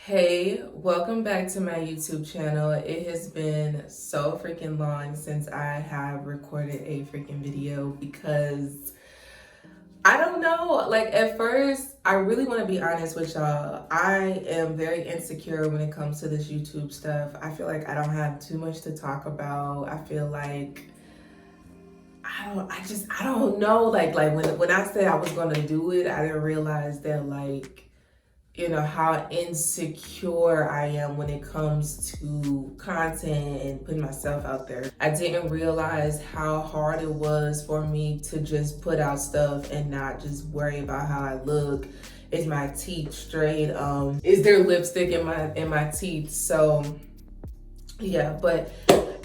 Hey, welcome back to my YouTube channel. It has been so freaking long since I have recorded a freaking video because I don't know, like at first, I really want to be honest with y'all. I am very insecure when it comes to this YouTube stuff. I feel like I don't have too much to talk about. I feel like I don't know. Like when I said I was gonna do it, I didn't realize that how insecure I am when it comes to content and putting myself out there. I didn't realize how hard it was for me to just put out stuff and not just worry about how I look. Is my teeth straight? Is there lipstick in my teeth? So yeah, but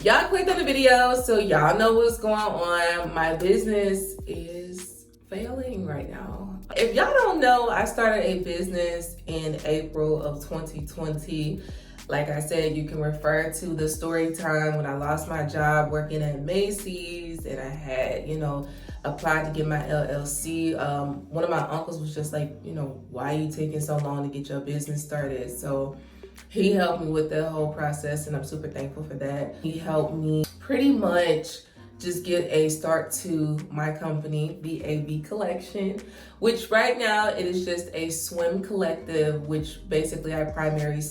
y'all clicked on the video, so y'all know what's going on. My business is failing right now. If y'all don't know, I started a business in April of 2020. Like I said, you can refer to the story time when I lost my job working at Macy's and I had, applied to get my LLC. One of my uncles was just like, why are you taking so long to get your business started? So he helped me with the whole process and I'm super thankful for that. He helped me pretty much just get a start to my company, VAB Collection, which right now it is just a swim collective, which basically I primarily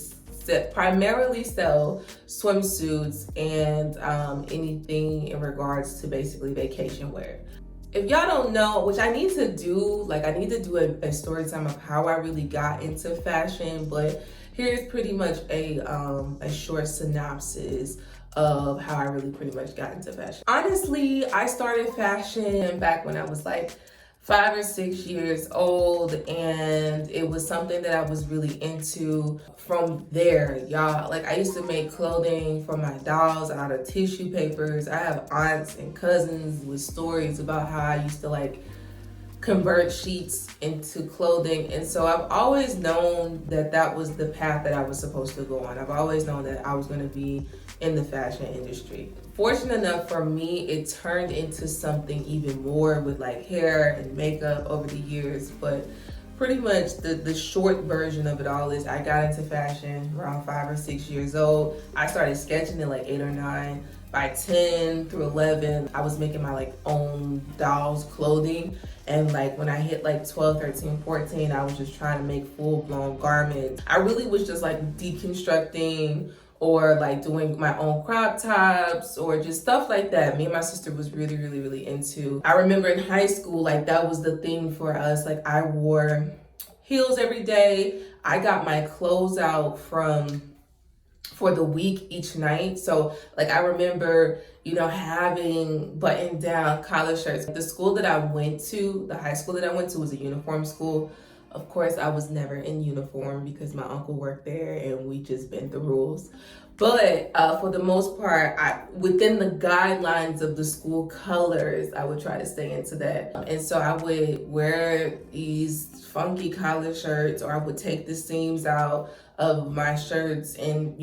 sell swimsuits and anything in regards to basically vacation wear. If y'all don't know, which I need to do, I need to do a story time of how I really got into fashion, but here's pretty much a short synopsis of how I really pretty much got into fashion. Honestly, I started fashion back when I was like 5 or 6 years old, and it was something that I was really into from there, y'all. I used to make clothing for my dolls out of tissue papers. I have aunts and cousins with stories about how I used to convert sheets into clothing. And so I've always known that that was the path that I was supposed to go on. I've always known that I was going to be in the fashion industry. Fortunate enough for me, it turned into something even more with hair and makeup over the years. But pretty much the short version of it all is I got into fashion around 5 or 6 years old. I started sketching at 8 or 9. By 10 through 11, I was making my own dolls clothing. And when I hit 12, 13, 14, I was just trying to make full-blown garments. I really was just deconstructing or doing my own crop tops or just stuff like that. Me and my sister was really, really, really into. I remember in high school, that was the thing for us. I wore heels every day. I got my clothes out for the week each night. So I remember, having button down collar shirts. The school that I went to, the high school that I went to was a uniform school. Of course, I was never in uniform because my uncle worked there and we just bent the rules. But for the most part, within the guidelines of the school colors, I would try to stay into that. And so I would wear these funky collar shirts, or I would take the seams out of my shirts and,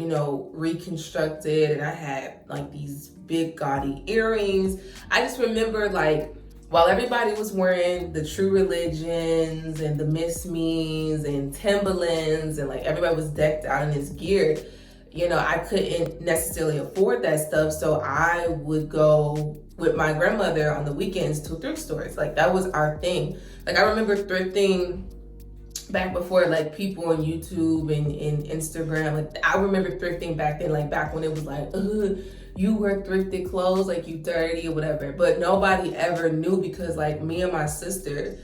reconstruct it. And I had these big gaudy earrings. I just remember while everybody was wearing the True Religions and the Miss Me's and Timberlands and everybody was decked out in this gear, I couldn't necessarily afford that stuff. So I would go with my grandmother on the weekends to thrift stores. That was our thing. I remember thrifting back before people on YouTube and Instagram. I remember thrifting back then, back when it was you wear thrifted clothes, you dirty or whatever. But nobody ever knew because me and my sister,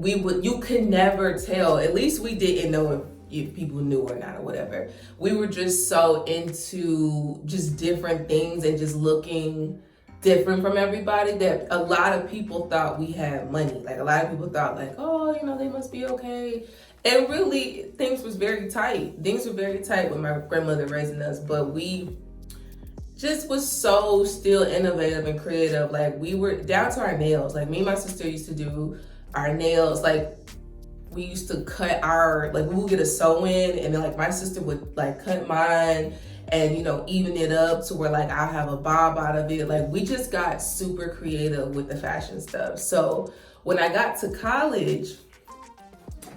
you could never tell. At least we didn't know if people knew or not or whatever. We were just so into just different things and just looking different from everybody that a lot of people thought we had money. A lot of people thought they must be okay. And really, things was very tight. Things were very tight with my grandmother raising us, but we just was so still innovative and creative. We were down to our nails. Me and my sister used to do our nails. We used to cut our, we would get a sew-in and then my sister would cut mine and even it up to where I'll have a bob out of it. We just got super creative with the fashion stuff. So when I got to college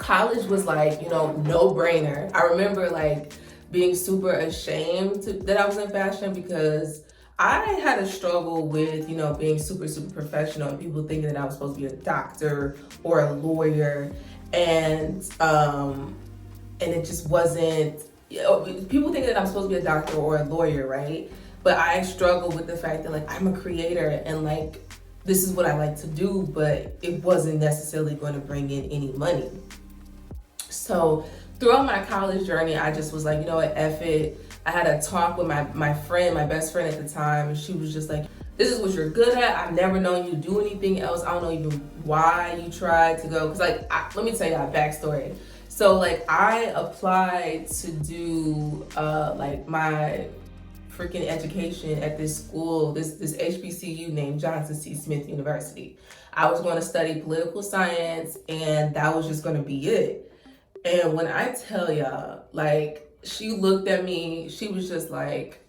college was like, no brainer. I remember like being super ashamed that I was in fashion because I had a struggle with, being super, super professional and people thinking that I was supposed to be a doctor or a lawyer. And it just wasn't, people think that I'm supposed to be a doctor or a lawyer, right? But I struggle with the fact that like I'm a creator and like this is what I like to do, but it wasn't necessarily going to bring in any money. So throughout my college journey, I just was like, you know what, F it. I had a talk with my friend, my best friend at the time, and she was just like, this is what you're good at. I've never known you to do anything else. I don't know even why you tried to go. Cause like, let me tell you a backstory. So like I applied to do like my freaking education at this school, this HBCU named Johnson C. Smith University. I was going to study political science and that was just going to be it. And when I tell y'all, like, she looked at me, she was just like,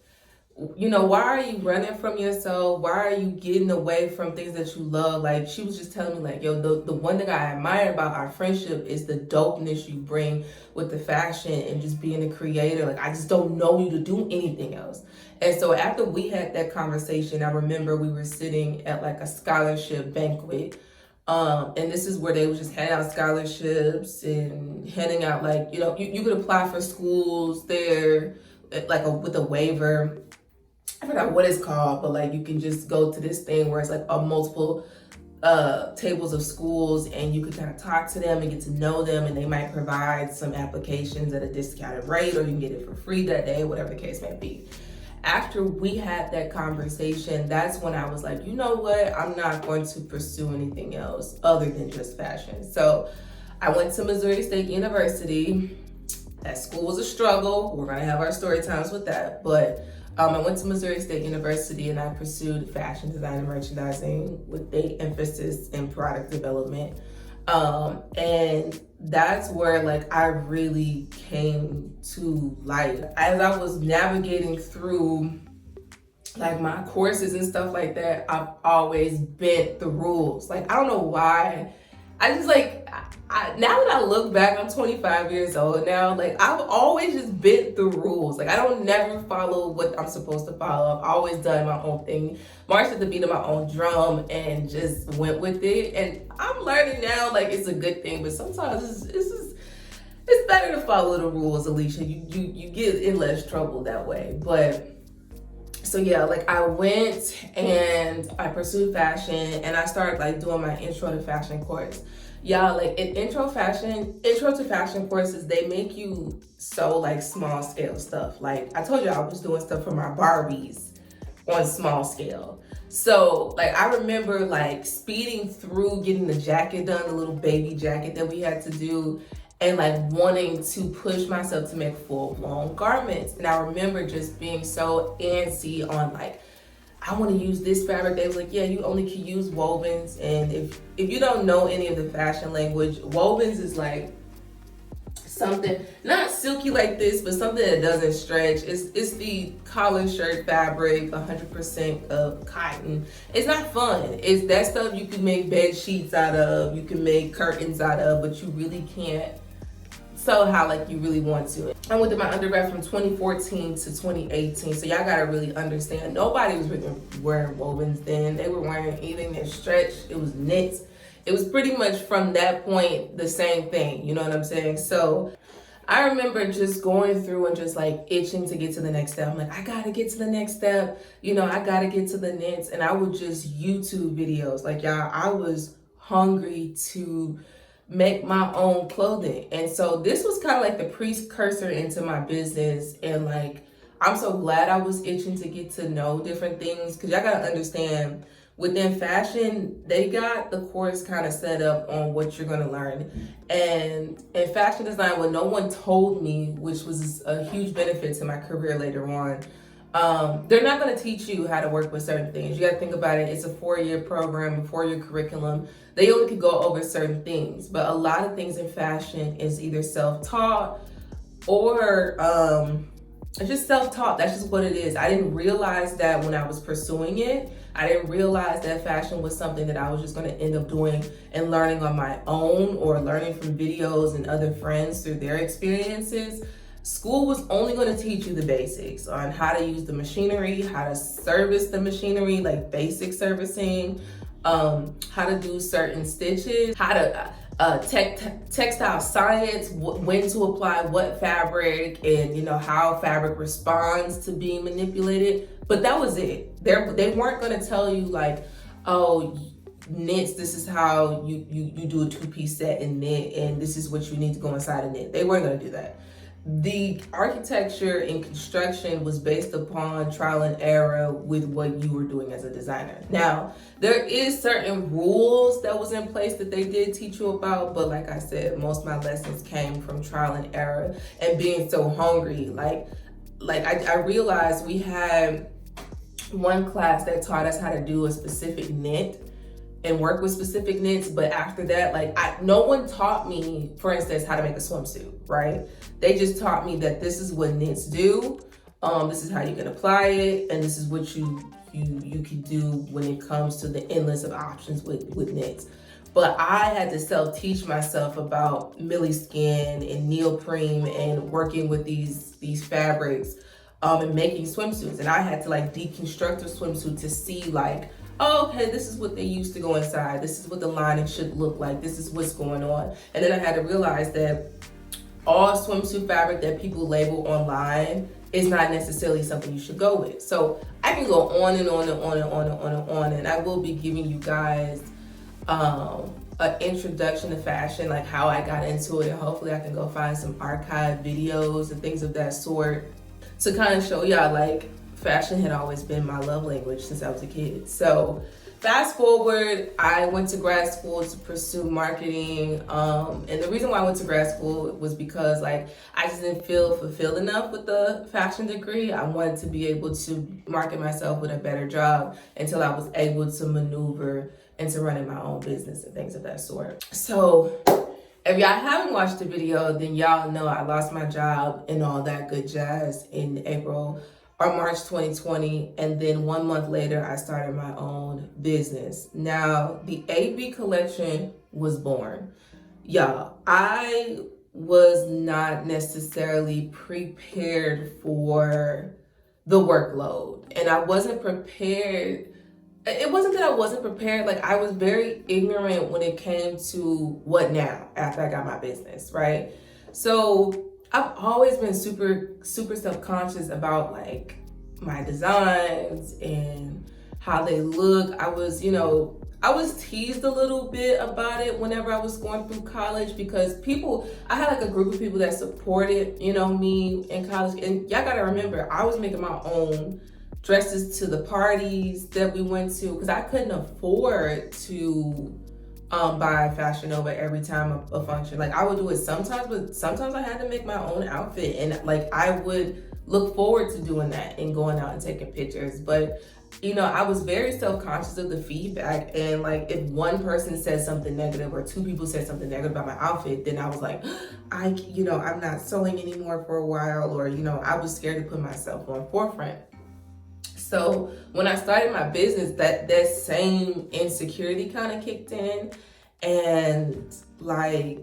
why are you running from yourself? Why are you getting away from things that you love? Like, she was just telling me like, yo, the one thing I admire about our friendship is the dopeness you bring with the fashion and just being a creator. Like, I just don't know you to do anything else. And so after we had that conversation, I remember we were sitting at like a scholarship banquet. And this is where they would just hand out scholarships and handing out like, you could apply for schools there, like with a waiver. I forgot what it's called, but like you can just go to this thing where it's like a multiple tables of schools and you could kind of talk to them and get to know them, and they might provide some applications at a discounted rate, or you can get it for free that day, whatever the case may be. After we had that conversation, that's when I was like, you know what? I'm not going to pursue anything else other than just fashion. So I went to Missouri State University. That school was a struggle. We're gonna have our story times with that. But I went to Missouri State University and I pursued fashion design and merchandising with a emphasis in product development. And that's where like I really came to life. As I was navigating through like my courses and stuff like that, I've always bent the rules. Like, I don't know why. I just like, now that I look back, I'm 25 years old now, like I've always just bent the rules. Like I don't never follow what I'm supposed to follow. I've always done my own thing, marched at the beat of my own drum and just went with it. And I'm learning now, like it's a good thing, but sometimes it's better to follow the rules, Alicia. You get in less trouble that way. But so yeah, like I went and I pursued fashion and I started like doing my intro to fashion course. Y'all, like in intro to fashion courses, they make you so like small scale stuff. Like I told you, I was doing stuff for my Barbies on small scale. So like I remember like speeding through getting the jacket done, the little baby jacket that we had to do, and like wanting to push myself to make full-blown garments. And I remember just being so antsy on like, I want to use this fabric. They was like, yeah, you only can use wovens. And if you don't know any of the fashion language, wovens is like something, not silky like this, but something that doesn't stretch. It's the collar shirt fabric, 100% of cotton. It's not fun. It's that stuff you can make bed sheets out of, you can make curtains out of, but you really can't sew how like you really want to. I went to my undergrad from 2014 to 2018, so y'all gotta really understand, nobody was really wearing wovens then. They were wearing anything that stretched. It was knits. It was pretty much from that point the same thing, you know what I'm saying? So I remember just going through and just like itching to get to the next step. I'm like, I gotta get to the next step, I gotta get to the knits. And I would just YouTube videos. Like y'all, I was hungry to make my own clothing. And so this was kind of like the precursor into my business. And like, I'm so glad I was itching to get to know different things, because y'all gotta understand, within fashion, they got the course kind of set up on what you're gonna learn. And in fashion design, what no one told me, which was a huge benefit to my career later on, they're not going to teach you how to work with certain things. You got to think about it. It's a 4-year program, a 4-year curriculum. They only could go over certain things, but a lot of things in fashion is either self-taught or It's just self-taught. That's just what it is. I didn't realize that when I was pursuing it. I didn't realize that fashion was something that I was just going to end up doing and learning on my own, or learning from videos and other friends through their experiences. School was only going to teach you the basics on how to use the machinery, how to service the machinery, like basic servicing, how to do certain stitches, how to textile science, when to apply what fabric, and how fabric responds to being manipulated. But that was it. They weren't going to tell you like, oh, knits, this is how you do a two-piece set in knit, and this is what you need to go inside a knit. They weren't going to do that. The architecture and construction was based upon trial and error with what you were doing as a designer. Now, there is certain rules that was in place that they did teach you about, but like I said, most of my lessons came from trial and error and being so hungry. Like I realized we had one class that taught us how to do a specific knit and work with specific knits, but after that, no one taught me, for instance, how to make a swimsuit, right? They just taught me that this is what knits do, this is how you can apply it, and this is what you can do when it comes to the endless of options with knits. But I had to self-teach myself about milliskin and neoprene and working with these fabrics, and making swimsuits. And I had to deconstruct a swimsuit to see oh, okay, this is what they used to go inside. This is what the lining should look like. This is what's going on. And then I had to realize that all swimsuit fabric that people label online is not necessarily something you should go with. So I can go on and on and on and on and on and on. And I will be giving you guys an introduction to fashion, like how I got into it. And hopefully I can go find some archive videos and things of that sort to kind of show y'all fashion had always been my love language since I was a kid. So fast forward, I went to grad school to pursue marketing. And the reason why I went to grad school was because I just didn't feel fulfilled enough with the fashion degree. I wanted to be able to market myself with a better job until I was able to maneuver into running my own business and things of that sort. So if y'all haven't watched the video, then y'all know I lost my job and all that good jazz in April or March 2020, and then 1 month later, I started my own business. Now, the AB collection was born. Y'all, I was not necessarily prepared for the workload, and I wasn't prepared. It wasn't that I wasn't prepared, I was very ignorant when it came to what now after I got my business, right? So I've always been super, super self-conscious about my designs and how they look. I was teased a little bit about it whenever I was going through college because I had a group of people that supported, me in college. And y'all gotta remember, I was making my own dresses to the parties that we went to because I couldn't afford to buy Fashion Nova every time a function. I would do it sometimes, but sometimes I had to make my own outfit, and I would look forward to doing that and going out and taking pictures. But I was very self-conscious of the feedback, and if one person said something negative or two people said something negative about my outfit, then I was I'm not sewing anymore for a while, or I was scared to put myself on forefront. So when I started my business, that same insecurity kind of kicked in, and I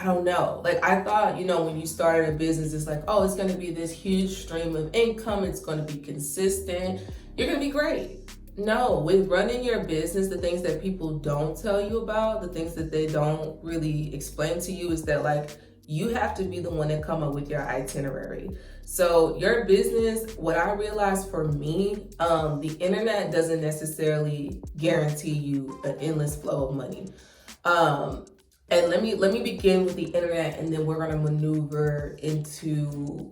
don't know. I thought, when you started a business, it's oh, it's going to be this huge stream of income. It's going to be consistent. You're going to be great. No, with running your business, the things that people don't tell you about, the things that they don't really explain to you is that you have to be the one to come up with your itinerary. So your business, what I realized for me, the internet doesn't necessarily guarantee you an endless flow of money. And let me begin with the internet, and then we're gonna maneuver into,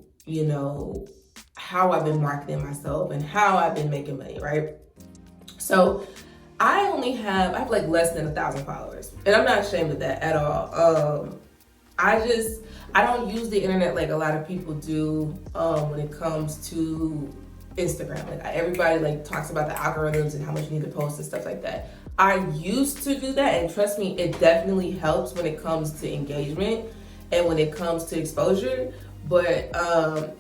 how I've been marketing myself and how I've been making money, right? So I have less than 1,000 followers, and I'm not ashamed of that at all. I don't use the internet like a lot of people do when it comes to Instagram. Everybody talks about the algorithms and how much you need to post and stuff like that. I used to do that, and trust me, it definitely helps when it comes to engagement and when it comes to exposure. But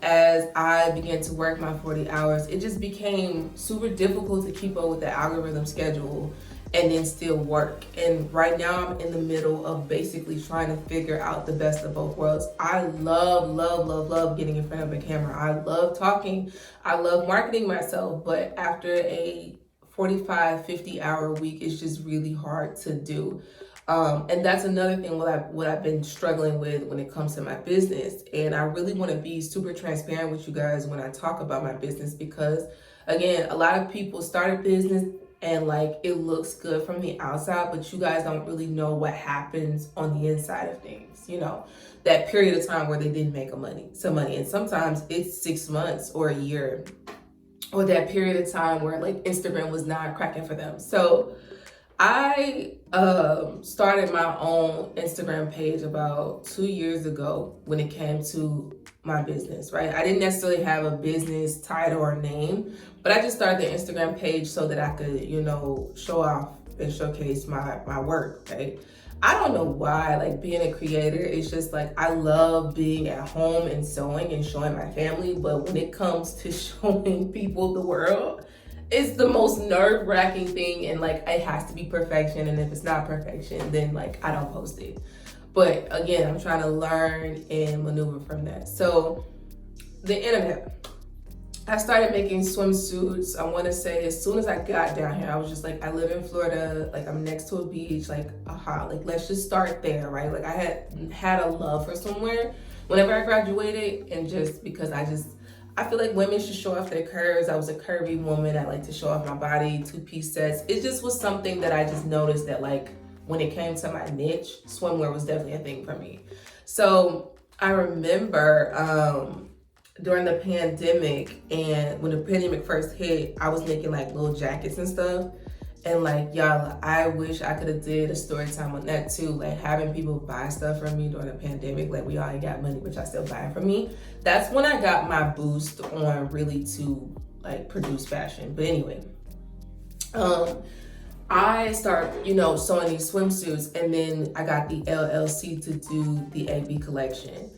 as I began to work my 40 hours, it just became super difficult to keep up with the algorithm schedule and then still work. And right now I'm in the middle of basically trying to figure out the best of both worlds. I love getting in front of a camera. I love talking. I love marketing myself. But after a 45, 50 hour week, it's just really hard to do. And that's another thing what I've been struggling with when it comes to my business. And I really want to be super transparent with you guys when I talk about my business, because again, a lot of people start a business and like it looks good from the outside, but you guys don't really know what happens on the inside of things. You know, that period of time where they didn't make some money. And sometimes it's 6 months or a year, or that period of time where like Instagram was not cracking for them. So I started my own Instagram page about 2 years ago when it came to my business, right? I didn't necessarily have a business title or name, but I just started the Instagram page so that I could, you know, show off and showcase my work, right? I don't know why, like being a creator, it's just like I love being at home and sewing and showing my family, but when it comes to showing people the world, it's the most nerve-wracking thing, and like it has to be perfection, and if it's not perfection, then like I don't post it. But again, I'm trying to learn and maneuver from that. So the internet, I started making swimsuits. I want to say as soon as I got down here, I was just like, I live in Florida, like I'm next to a beach, like like let's just start there, right? Like I had a love for somewhere whenever I graduated, and just because I feel like women should show off their curves. I was a curvy woman. I like to show off my body, 2-piece sets. It just was something that I just noticed that like when it came to my niche, swimwear was definitely a thing for me. So I remember during the pandemic, and when the pandemic first hit, I was making like little jackets and stuff. And like, y'all, I wish I could have did a story time on that too. Like having people buy stuff from me during the pandemic, like we all ain't got money, but y'all still buying from me. That's when I got my boost on really to like produce fashion. But anyway, I started, you know, sewing these swimsuits, and then I got the LLC to do the AB collection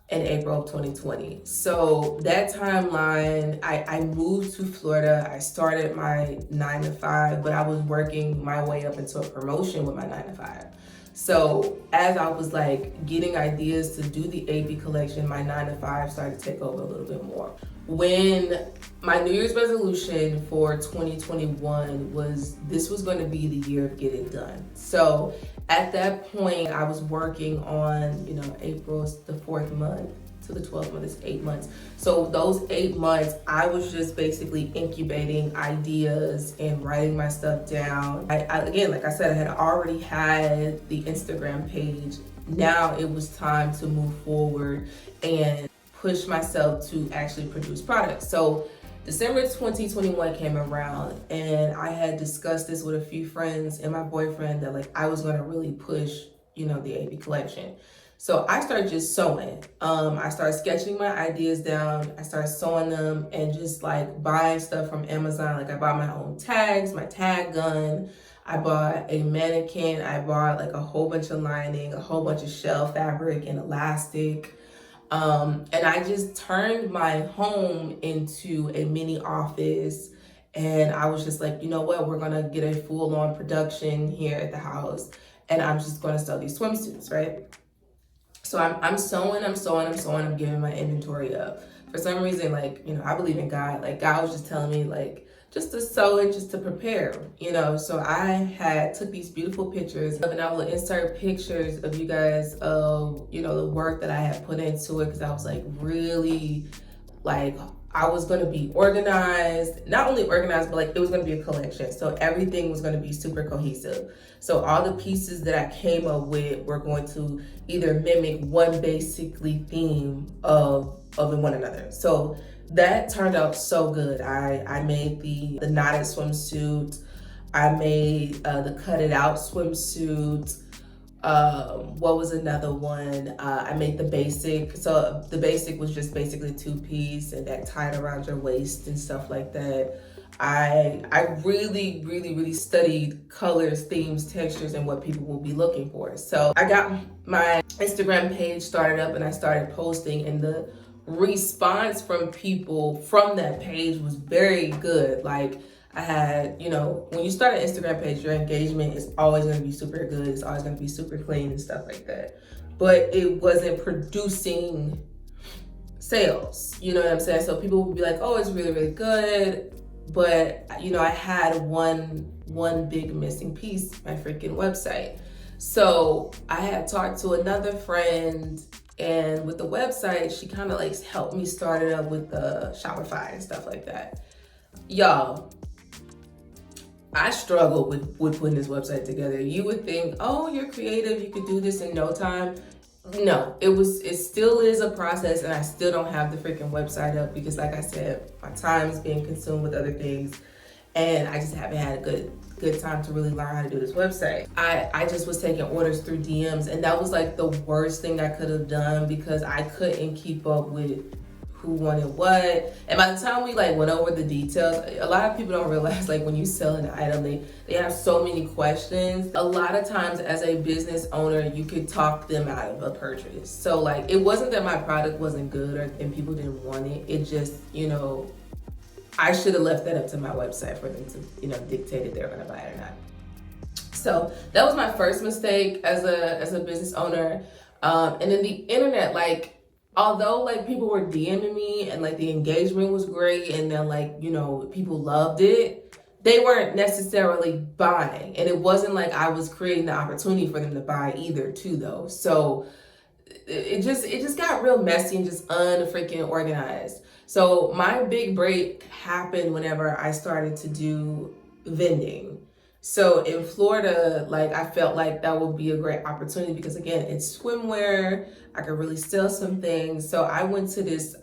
in April of 2020. So that timeline, I moved to Florida. I started my 9-to-5, but I was working my way up into a promotion with my 9-to-5. So as I was like getting ideas to do the AB collection, my 9-to-5 started to take over a little bit more. When my New Year's resolution for 2021 was this was going to be the year of get it done. So at that point, I was working on, you know, April's the 4th month to the 12th month is 8 months. So those 8 months, I was just basically incubating ideas and writing my stuff down. I again, like I said, I had already had the Instagram page. Now it was time to move forward and push myself to actually produce products. So December 2021 came around, and I had discussed this with a few friends and my boyfriend that like I was gonna really push, you know, the AB collection. So I started just sewing. I started sketching my ideas down. I started sewing them and just like buying stuff from Amazon. Like I bought my own tags, my tag gun. I bought a mannequin. I bought like a whole bunch of lining, a whole bunch of shell fabric and elastic. And I just turned my home into a mini office, and I was just like, you know what, we're gonna get a full-on production here at the house, and I'm just gonna sell these swimsuits, right? So I'm sewing, I'm giving my inventory up. For some reason, like, you know, I believe in God. Like God was just telling me like, just to sew and just to prepare, you know. So I took these beautiful pictures, and I will insert pictures of you guys of, you know, the work that I had put into it, because I was like really like I was going to be organized, not only organized, but like it was going to be a collection. So everything was going to be super cohesive. So all the pieces that I came up with were going to either mimic one basically theme of one another. So that turned out so good. I made the knotted swimsuit. I made the cut it out swimsuit. What was another one? I made the basic. So the basic was just basically 2-piece and that tied around your waist and stuff like that. I really, really, really studied colors, themes, textures, and what people will be looking for. So I got my Instagram page started up and I started posting, and the response from people from that page was very good. Like, I had, when you start an Instagram page, your engagement is always going to be super good. It's always going to be super clean and stuff like that. But it wasn't producing sales. You know what I'm saying? So people would be like, oh, it's really, really good. But, I had one big missing piece, my freaking website. So I had talked to another friend, and with the website, she kind of like helped me start it up with the Shopify and stuff like that. Y'all, I struggled with putting this website together. You would think, oh, you're creative, you could do this in no time. No, it still is a process, and I still don't have the freaking website up because, like I said, my time is being consumed with other things, and I just haven't had a good time to really learn how to do this website. I just was taking orders through DMs, and that was like the worst thing I could have done because I couldn't keep up with who wanted what. And by the time we like went over the details, a lot of people don't realize, like, when you sell an item, they have so many questions. A lot of times as a business owner, you could talk them out of a purchase. So like, it wasn't that my product wasn't good and people didn't want it. It just, I should have left that up to my website for them to, dictate if they're gonna buy it or not. So that was my first mistake as a business owner. And then the internet, like, although like people were DMing me and like the engagement was great and then like, people loved it, they weren't necessarily buying. And it wasn't like I was creating the opportunity for them to buy either too, though. So it just got real messy and just unfreaking organized. So my big break happened whenever I started to do vending. So in Florida, like, I felt like that would be a great opportunity because, again, it's swimwear. I could really sell some things. So I went to this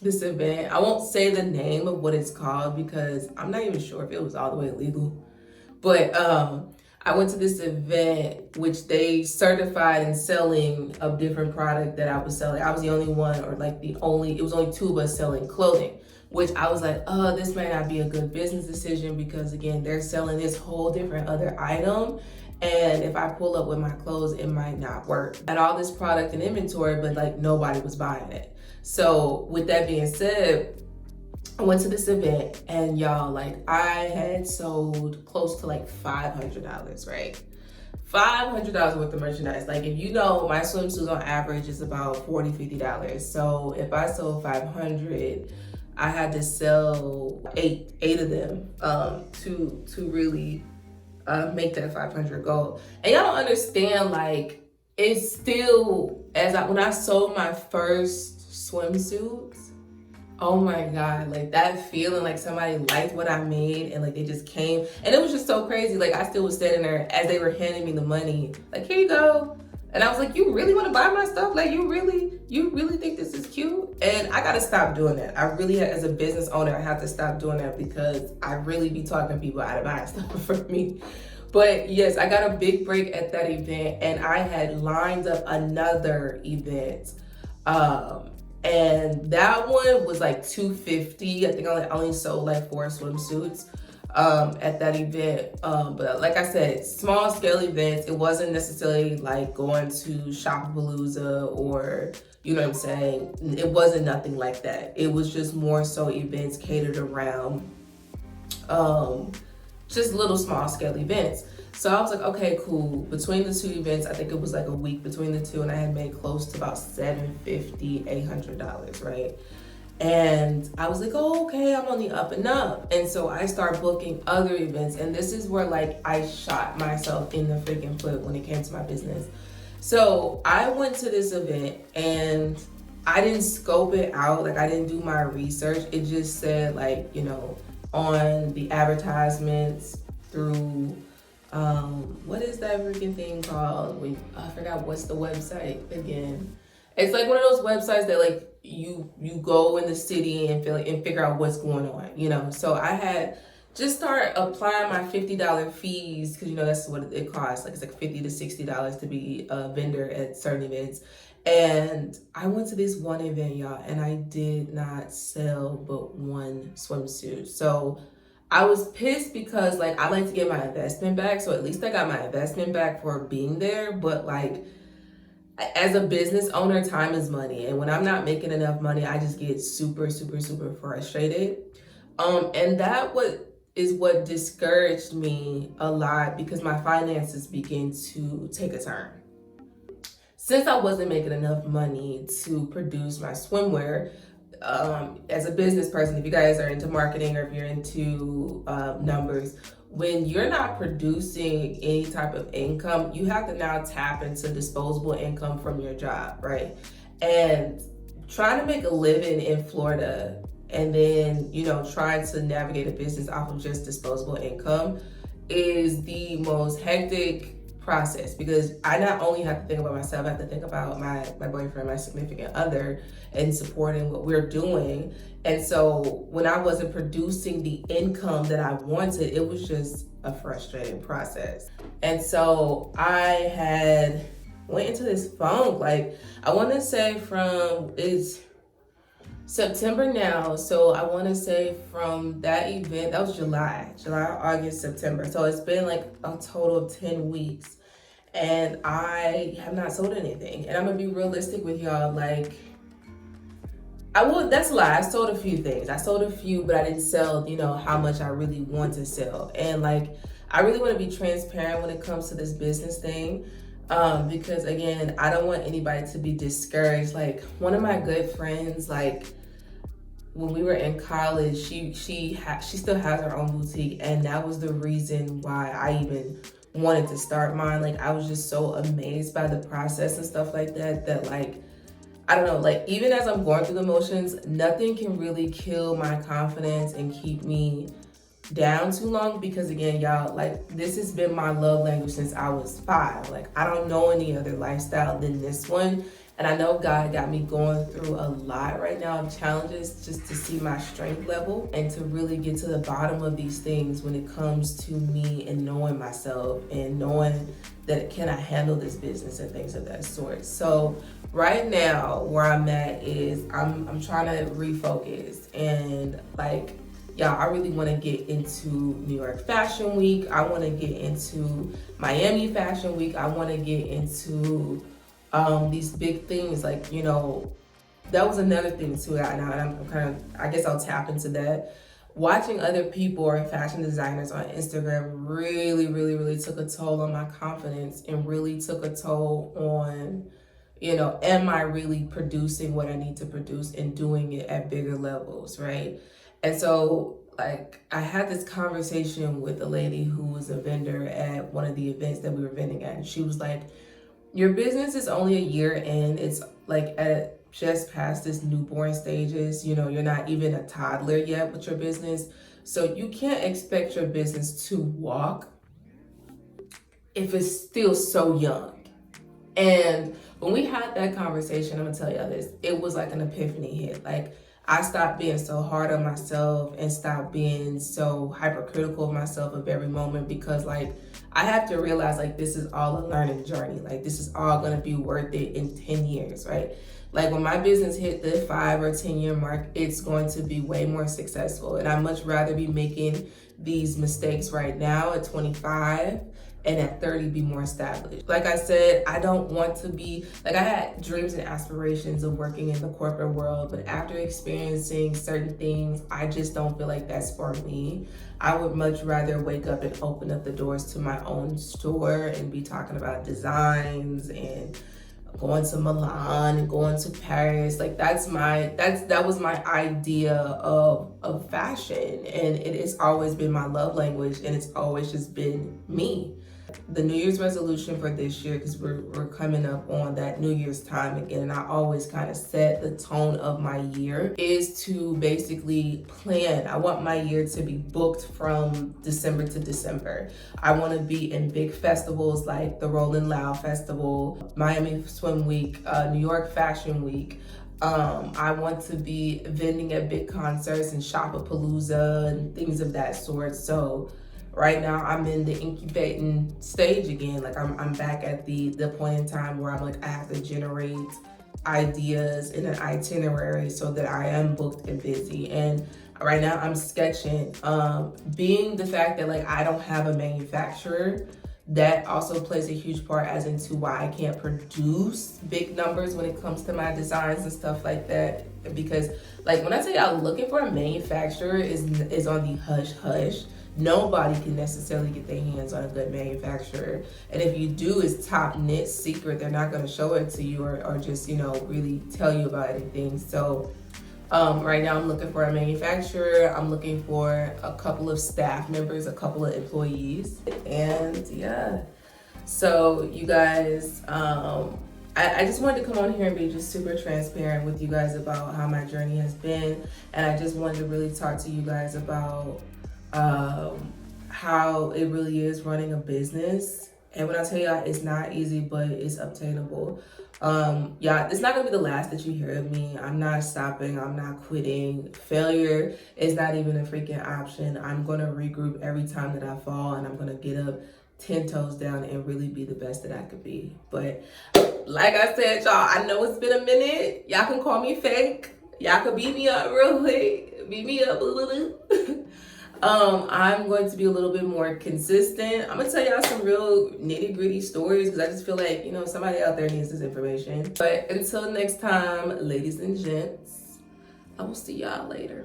event. I won't say the name of what it's called because I'm not even sure if it was all the way legal. But I went to this event which they certified in selling a different product that I was selling. I was the only one, or like it was only two of us selling clothing, which I was like, oh, this may not be a good business decision because, again, they're selling this whole different other item. And if I pull up with my clothes, it might not work. I had all this product and inventory, but like nobody was buying it. So with that being said, I went to this event and y'all, like, I had sold close to like $500, right? $500 worth of merchandise. Like, if my swimsuits on average is about $40, $50. So if I sold 500, I had to sell eight of them to really make that 500 goal. And y'all don't understand, like, it's still, when I sold my first swimsuits, oh my God, like that feeling like somebody liked what I made and like they just came. And it was just so crazy. Like, I still was standing there as they were handing me the money, like, here you go. And I was like, you really want to buy my stuff? Like, you really think this is cute? And I got to stop doing that. I really, as a business owner, I have to stop doing that because I really be talking people out of buying stuff for me. But yes, I got a big break at that event, and I had lined up another event. And that one was like $250. I think I only sold like 4 swimsuits at that event. But like I said, small scale events. It wasn't necessarily like going to Shopapalooza or, you know what I'm saying? It wasn't nothing like that. It was just more so events catered around just little small scale events. So I was like, okay, cool. Between the two events, I think it was like a week between the two, and I had made close to about $750, $800, right? And I was like, oh, okay, I'm on the up and up. And so I started booking other events, and this is where like I shot myself in the freaking foot when it came to my business. So I went to this event and I didn't scope it out. Like, I didn't do my research. It just said, like, on the advertisements through, what is that freaking thing called? I forgot what's the website again. It's like one of those websites that like you go in the city and figure out what's going on, So I had just started applying my $50 fees because that's what it costs. Like, it's like $50 to $60 to be a vendor at certain events. And I went to this one event, y'all, and I did not sell but one swimsuit. So I was pissed because like I like to get my investment back. So at least I got my investment back for being there. But like as a business owner, time is money. And when I'm not making enough money, I just get super, super, super frustrated. And that is what discouraged me a lot because my finances begin to take a turn. Since I wasn't making enough money to produce my swimwear, as a business person, if you guys are into marketing or if you're into numbers, when you're not producing any type of income, you have to now tap into disposable income from your job, right? And trying to make a living in Florida and then, trying to navigate a business off of just disposable income is the most hectic process because I not only have to think about myself, I have to think about my boyfriend, my significant other, and supporting what we're doing. And so when I wasn't producing the income that I wanted, it was just a frustrating process. And so I had went into this funk, like I want to say it's September now, so I want to say from that event, that was July, August, September. So it's been like a total of 10 weeks and I have not sold anything. And I'm gonna be realistic with y'all, like that's a lie. I sold a few things. I sold a few, but I didn't sell, how much I really want to sell. And like, I really want to be transparent when it comes to this business thing. Because again, I don't want anybody to be discouraged. Like one of my good friends, like when we were in college, she still has her own boutique, and that was the reason why I even wanted to start mine. Like I was just so amazed by the process and stuff like that like I don't know, like even as I'm going through the motions, nothing can really kill my confidence and keep me down too long because again, y'all, like this has been my love language since I was 5. Like I don't know any other lifestyle than this one. And I know God got me going through a lot right now of challenges just to see my strength level and to really get to the bottom of these things when it comes to me and knowing myself and knowing that can I handle this business and things of that sort. So right now where I'm at is I'm trying to refocus and like, yeah, I really want to get into New York Fashion Week. I want to get into Miami Fashion Week. I want to get into these big things, like, that was another thing too. And I'm kind of, I guess I'll tap into that. Watching other people or fashion designers on Instagram really, really, really took a toll on my confidence and really took a toll on, am I really producing what I need to produce and doing it at bigger levels, right? And so, like, I had this conversation with a lady who was a vendor at one of the events that we were vending at, and she was like, your business is only a year in. It's like at just past this newborn stages. You're not even a toddler yet with your business. So you can't expect your business to walk if it's still so young. And when we had that conversation, I'm gonna tell y'all this, it was like an epiphany hit. Like I stopped being so hard on myself and stopped being so hypercritical of myself of every moment because like I have to realize like this is all a learning journey. Like this is all gonna be worth it in 10 years, right? Like when my business hit the 5 or 10 year mark, it's going to be way more successful. And I'd much rather be making these mistakes right now at 25 and at 30 be more established. Like I said, I don't want to be, like I had dreams and aspirations of working in the corporate world, but after experiencing certain things, I just don't feel like that's for me. I would much rather wake up and open up the doors to my own store and be talking about designs and going to Milan and going to Paris. Like that was my idea of fashion, and it has always been my love language, and it's always just been me. The New Year's resolution for this year, because we're coming up on that New Year's time again, and I always kind of set the tone of my year, is to basically plan. I want my year to be booked from December to December. I want to be in big festivals like the Rolling Loud Festival, Miami Swim Week, New York Fashion Week. I want to be vending at big concerts and Shopapalooza and things of that sort. So right now I'm in the incubating stage again. Like I'm back at the point in time where I'm like, I have to generate ideas in an itinerary so that I am booked and busy. And right now I'm sketching. Being the fact that like I don't have a manufacturer, that also plays a huge part as into why I can't produce big numbers when it comes to my designs and stuff like that. Because like when I say I'm looking for a manufacturer is on the hush hush. Nobody can necessarily get their hands on a good manufacturer. And if you do, it's top knit secret. They're not gonna show it to you or just, you know, really tell you about anything. So right now I'm looking for a manufacturer. I'm looking for a couple of staff members, a couple of employees. And yeah, so you guys, I just wanted to come on here and be just super transparent with you guys about how my journey has been. And I just wanted to really talk to you guys about how it really is running a business. And when I tell y'all, it's not easy, but it's obtainable. Yeah, it's not gonna be the last that you hear of me. I'm not stopping, I'm not quitting. Failure is not even a freaking option. I'm gonna regroup every time that I fall, and I'm gonna get up 10 toes down and really be the best that I could be. But like I said, y'all, I know it's been a minute. Y'all can call me fake. Y'all can beat me up real quick. Beat me up a little. I'm going to be a little bit more consistent. I'm gonna tell y'all some real nitty gritty stories because I just feel like, you know, somebody out there needs this information. But until next time, ladies and gents, I will see y'all later.